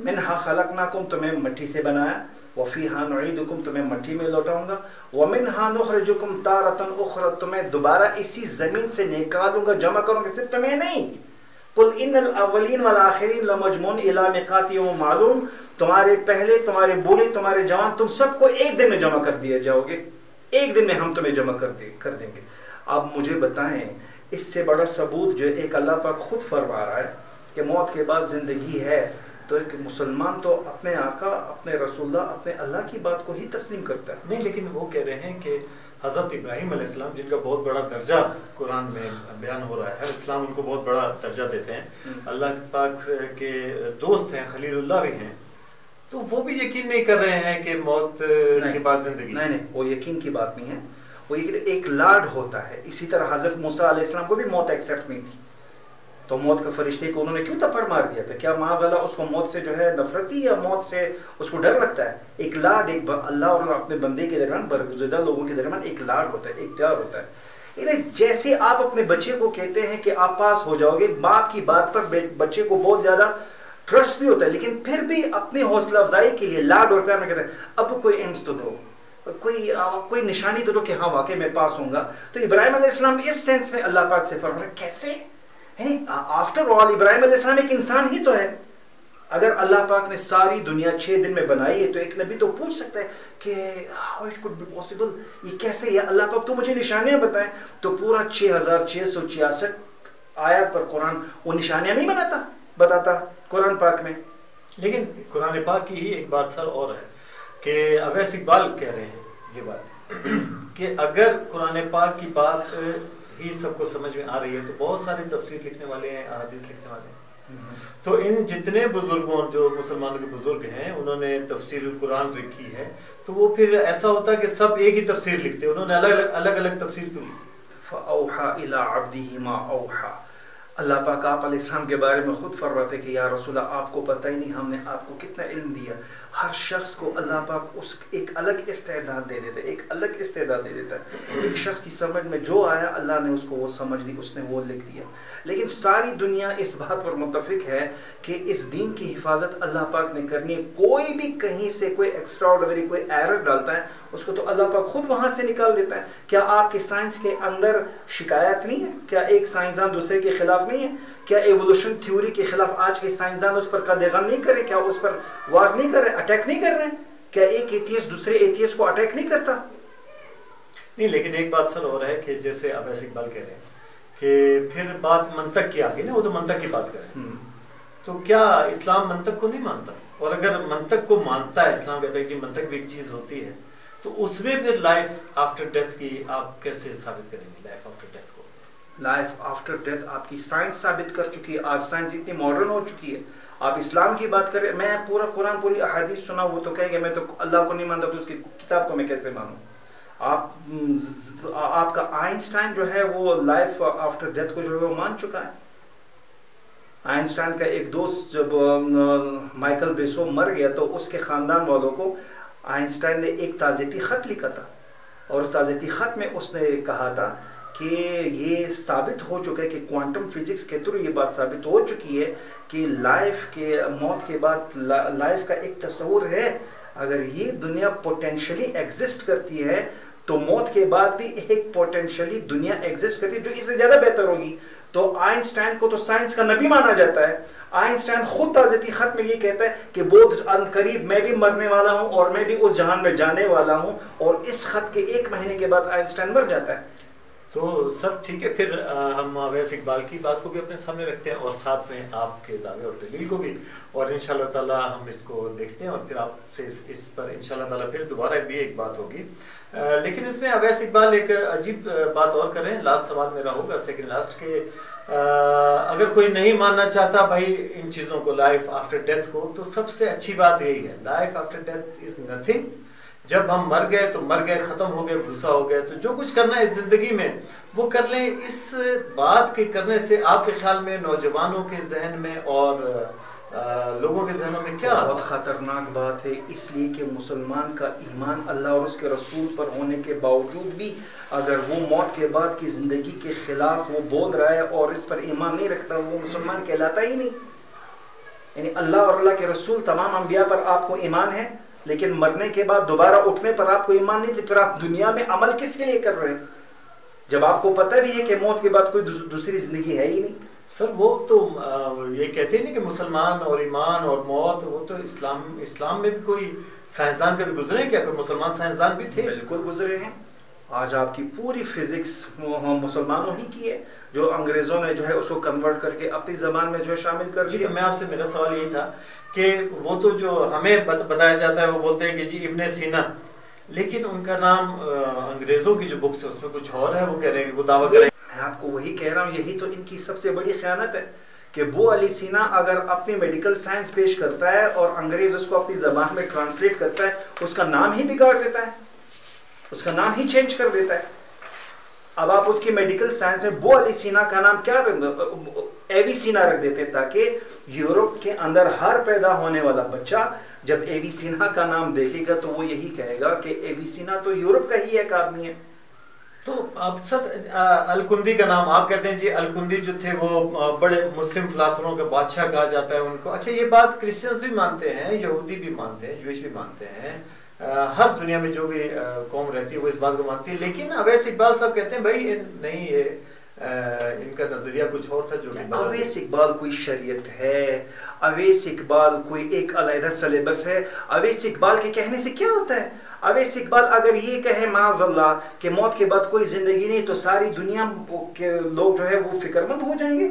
منہا خلقناکم تمہیں مٹی سے بنایا، وفیہا نعیدکم تمہیں مٹی میں لوٹاؤں گا، ومنہا نخرجکم تارۃ اخری تمہیں دوبارہ اسی زمین سے نکالوں گا، جمع کروں گا، صرف تمہیں نہیں۔ قل ان الاولین والآخرین لمجموعون الی میقات یوم معلوم، تمہارے پہلے، تمہارے بوڑھے، تمہارے جوان، تم سب کو ایک دن میں جمع کر دیا جاؤ گے، ایک دن میں ہم تمہیں جمع کر دیں گے۔ اب مجھے بتائیں اس سے بڑا ثبوت جو ایک اللہ پاک خود فرما رہا ہے کہ موت کے بعد زندگی ہے، تو ایک مسلمان تو اپنے آقا، اپنے رسول اللہ، اپنے اللہ کی بات کو ہی تسلیم کرتا ہے۔ نہیں، لیکن وہ کہہ رہے ہیں کہ حضرت ابراہیم علیہ السلام، جن کا بہت بڑا درجہ قرآن میں بیان ہو رہا ہے، اسلام ان کو بہت بڑا درجہ دیتے ہیں، اللہ پاک کے دوست ہیں، خلیل اللہ بھی ہیں، تو وہ بھی یقین نہیں کر رہے ہیں کہ موت کے بعد زندگی؟ نہیں، وہ یقین کی بات نہیں ہے، وہ ایک لاڈ ہوتا ہے۔ اسی طرح حضرت موسیٰ علیہ السلام کو بھی موت ایکسیپٹ نہیں تھی، تو موت کے فرشتے کو انہوں نے کیوں تپڑ مار دیا تھا؟ کیا ماں والا اس کو موت سے جو ہے نفرت تھی، یا موت سے اس کو ڈر لگتا ہے؟ ایک لاڈ، ایک اللہ اور اپنے بندے کے درمیان، برگزیدہ لوگوں کے درمیان ایک لاڈ ہوتا ہے، ایک پیار ہوتا ہے۔ جیسے آپ اپنے بچے کو کہتے ہیں کہ آپ پاس ہو جاؤ گے، باپ کی بات پر بچے کو بہت زیادہ ٹرسٹ بھی ہوتا ہے، لیکن پھر بھی اپنی حوصلہ افزائی کے لیے لاڈ اور پیار میں کہتے ہیں اب کوئی اینڈز تو دو، کوئی نشانی تو دو کہ ہاں واقعی میں پاس ہوں گا۔ تو ابراہیم علیہ السلام اس سینس میں اللہ پاک سے فرما رہے ہیں، کیسے؟ آفٹر آل ابراہیم علیہ السلام ایک انسان ہی تو ہے۔ اگر اللہ پاک نے ساری دنیا 6 دن میں بنائی ہے، تو ایک نبی تو پوچھ سکتا ہے کہ how it could be possible، یہ کیسے؟ یا اللہ پاک تو مجھے نشانیاں بتائیں۔ تو پورا 6666 آیات پر قرآن وہ نشانیاں نہیں بتاتا قرآن پاک میں۔ لیکن قرآن پاک کی ہی ایک بات سر اور ہے کہ اویس اقبال کہہ رہے ہیں یہ بات کہ اگر قرآن پاک کی بات ہی سب کو سمجھ میں آ رہی ہے، تو بہت سارے تفسیر لکھنے والے ہیں، احادیث لکھنے والے ہیں، تو ان جتنے بزرگوں، جو مسلمانوں کے بزرگ ہیں، انہوں نے تفسیر القرآن لکھی ہے، تو وہ پھر ایسا ہوتا ہے کہ سب ایک ہی تفسیر لکھتے ہیں، انہوں نے الگ الگ تفسیر کیوں لکھی؟ فَأَوْحَى إِلَىٰ عَبْدِهِ مَا أَوْحَى۔ اللہ پاک آپ علیہ السلام کے بارے میں خود فرماتے کہ یا رسول اللہ، آپ کو پتہ ہی نہیں ہم نے آپ کو کتنا علم دیا۔ ہر شخص کو اللہ پاک اس ایک الگ استعداد دے دیتا ہے، ایک الگ استعداد دے دیتا ہے۔ ایک شخص کی سمجھ میں جو آیا، اللہ نے اس کو وہ سمجھ دی، اس نے وہ لکھ دیا۔ لیکن ساری دنیا اس بات پر متفق ہے کہ اس دین کی حفاظت اللہ پاک نے کرنی ہے۔ کوئی بھی کہیں سے کوئی ایکسٹرا آرڈنری کوئی ایرر ڈالتا ہے، اس کو تو اللہ پاک خود وہاں سے نکال دیتا ہے۔ کیا آپ کے سائنس کے اندر شکایت نہیں ہے؟ کیا ایک سائنسدان دوسرے کے خلاف نہیں ہے؟ کیا ایوولوشن تھیوری کے خلاف آج کے سائنسدان اس پر قد غن نہیں کر رہے؟ کیا اس پر وار نہیں کر رہے، اٹیک نہیں کر رہے ہیں؟ کیا ایک ایتھیسٹ دوسرے ایتھیسٹ کو اٹیک نہیں کرتا؟ نہیں، لیکن ایک بات سر اور ہے کہ جیسے اویس اقبال کہہ رہے ہیں کہ پھر بات منطق کی آ گئی نا، وہ تو منطق کی بات کریں، تو کیا اسلام منطق کو نہیں مانتا؟ اور اگر منطق کو مانتا ہے، اسلام کہتا ہے کہ منطق بھی ایک چیز ہوتی ہے، تو اس میں پھر لائف آفٹر ڈیتھ کی آپ کیسے ثابت کریں گے؟ لائف آفٹر ڈیتھ کو لائف آفٹر ڈیتھ آپ کی سائنس ثابت کر چکی ہے۔ آج سائنس اتنی ماڈرن ہو چکی ہے، آپ اسلام کی بات کریں، میں پورا قرآن پوری احادیث سنا، وہ تو کہیں گے میں تو اللہ کو نہیں مانتا، تو اس کی کتاب کو میں کیسے مانوں؟ آپ کا آئنسٹائن جو ہے وہ لائف آفٹر ڈیتھ کو جو ہے وہ مان چکا ہے۔ آئنسٹائن کا ایک دوست جب مائیکل بیسو مر گیا، تو اس کے خاندان والوں کو آئنسٹائن نے ایک تعزیتی خط لکھا تھا، اور اس تعزیتی خط میں اس نے کہا تھا کہ یہ ثابت ہو چکا ہے کہ کوانٹم فزکس کے تھرو یہ بات ثابت ہو چکی ہے کہ لائف کے موت کے بعد لائف کا ایک تصور ہے۔ اگر یہ دنیا پوٹینشلی ایگزسٹ کرتی ہے، تو موت کے بعد بھی ایک پوٹینشلی دنیا ایگزسٹ کرتی ہے جو اس سے زیادہ بہتر ہوگی۔ تو آئنسٹائن کو تو سائنس کا نبی مانا جاتا ہے۔ آئنسٹائن خود تعزیتی خط میں یہ کہتا ہے کہ بہت عنقریب میں بھی مرنے والا ہوں، اور میں بھی اس جہان میں جانے والا ہوں، اور اس خط کے 1 مہینے کے بعد آئنسٹائن مر جاتا ہے۔ تو سب ٹھیک ہے، پھر ہم اویس اقبال کی بات کو بھی اپنے سامنے رکھتے ہیں، اور ساتھ میں آپ کے دعوے اور دلیل کو بھی، اور انشاءاللہ تعالی ہم اس کو دیکھتے ہیں، اور پھر آپ سے اس پر انشاءاللہ تعالی پھر دوبارہ بھی ایک بات ہوگی۔ لیکن اس میں اویس اقبال ایک عجیب بات اور کر رہے ہیں، لاسٹ سوال میرا ہوگا، سیکنڈ لاسٹ، کہ اگر کوئی نہیں ماننا چاہتا بھائی ان چیزوں کو، لائف آفٹر ڈیتھ کو، تو سب سے اچھی بات یہی ہے، life after death is nothing. جب ہم مر گئے تو مر گئے، ختم ہو گئے، بھوسا ہو گئے، تو جو کچھ کرنا ہے اس زندگی میں وہ کر لیں۔ اس بات کے کرنے سے آپ کے خیال میں نوجوانوں کے ذہن میں اور لوگوں کے ذہنوں میں کیا؟ بہت خطرناک بات ہے، اس لیے کہ مسلمان کا ایمان اللہ اور اس کے رسول پر ہونے کے باوجود بھی اگر وہ موت کے بعد کی زندگی کے خلاف وہ بول رہا ہے اور اس پر ایمان نہیں رکھتا، وہ مسلمان کہلاتا ہی نہیں۔ یعنی اللہ اور اللہ کے رسول تمام انبیاء پر آپ کو ایمان ہے، لیکن مرنے کے بعد دوبارہ اٹھنے پر آپ کو ایمان نہیں، تو پھر آپ دنیا میں عمل کس کے لیے کر رہے ہیں جب آپ کو پتہ بھی ہے کہ موت کے بعد کوئی دوسری زندگی ہے ہی نہیں؟ سر وہ تو یہ کہتے ہیں نہیں کہ مسلمان اور ایمان اور موت، وہ تو اسلام میں بھی کوئی سائنسدان کبھی گزرے کیا؟ کوئی مسلمان سائنسدان بھی تھے؟ بالکل گزرے ہیں. آج آپ کی پوری فزکس مسلمانوں ہی کی ہے، جو انگریزوں نے جو ہے اس کو کنورٹ کر کے اپنی زبان میں جو ہے شامل کر دیا. تو میں آپ سے، میرا سوال یہی تھا کہ وہ تو جو ہمیں بتایا جاتا ہے وہ بولتے ہیں کہ جی ابن سینا، لیکن ان کا نام انگریزوں کی جو بکس ہے اس میں کچھ اور ہے، وہ کہہ رہے ہیں کہ وہ دعویٰ کریں. میں آپ کو وہی کہہ رہا ہوں، یہی تو ان کی سب سے بڑی خیانت ہے کہ ابو علی سینا اگر اپنی میڈیکل سائنس پیش کرتا ہے اور انگریز اس کو اپنی زبان میں ٹرانسلیٹ کرتا ہے، اس کا نام ہی بگاڑ دیتا ہے، اس کا نام ہی چینج کر دیتا ہے. اب آپ اس کی میڈیکل سائنس میں ابو علی سینا کا نام کیا اے وی سینا رکھ دیتے تاکہ یورپ کے اندر ہر پیدا ہونے والا بچہ جب اے وی سینا کا نام دیکھے گا تو وہ یہی کہے گا کہ اے وی سینا تو یورپ کا ہی ایک آدمی ہے. تو اب سر الکندی کا نام آپ کہتے ہیں جی الکندی جو تھے وہ بڑے مسلم فلاسفروں کا بادشاہ کہا جاتا ہے ان کو. اچھا یہ بات کرسچنز بھی مانتے ہیں، یہودی بھی مانتے ہیں، جوئش بھی مانتے ہیں، ہر دنیا میں جو بھی قوم رہتی ہے وہ اس بات کو مانتی ہے. لیکن اویس اقبال صاحب کہتے ہیں بھائی نہیں، یہ ان کا نظریہ کچھ اور تھا. جو اویس اقبال کوئی شریعت ہے؟ اویس اقبال کوئی ایک علیحدہ سلیبس ہے؟ اویس اقبال کے کہنے سے کیا ہوتا ہے؟ اویس اقبال اگر یہ کہے معاذ اللہ کہ موت کے بعد کوئی زندگی نہیں تو ساری دنیا کے لوگ جو ہے وہ فکر مند ہو جائیں گے.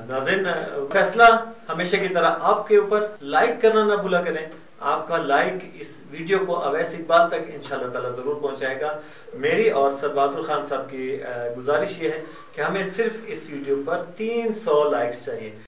ناظرین، فیصلہ ہمیشہ کی طرح آپ کے اوپر. لائک کرنا نہ بھولا کریں. آپ کا لائک اس ویڈیو کو اویس اقبال تک انشاءاللہ تعالی ضرور پہنچائے گا. میری اور سر بہادر خان صاحب کی گزارش یہ ہے کہ ہمیں صرف اس ویڈیو پر 300 لائکس چاہیے.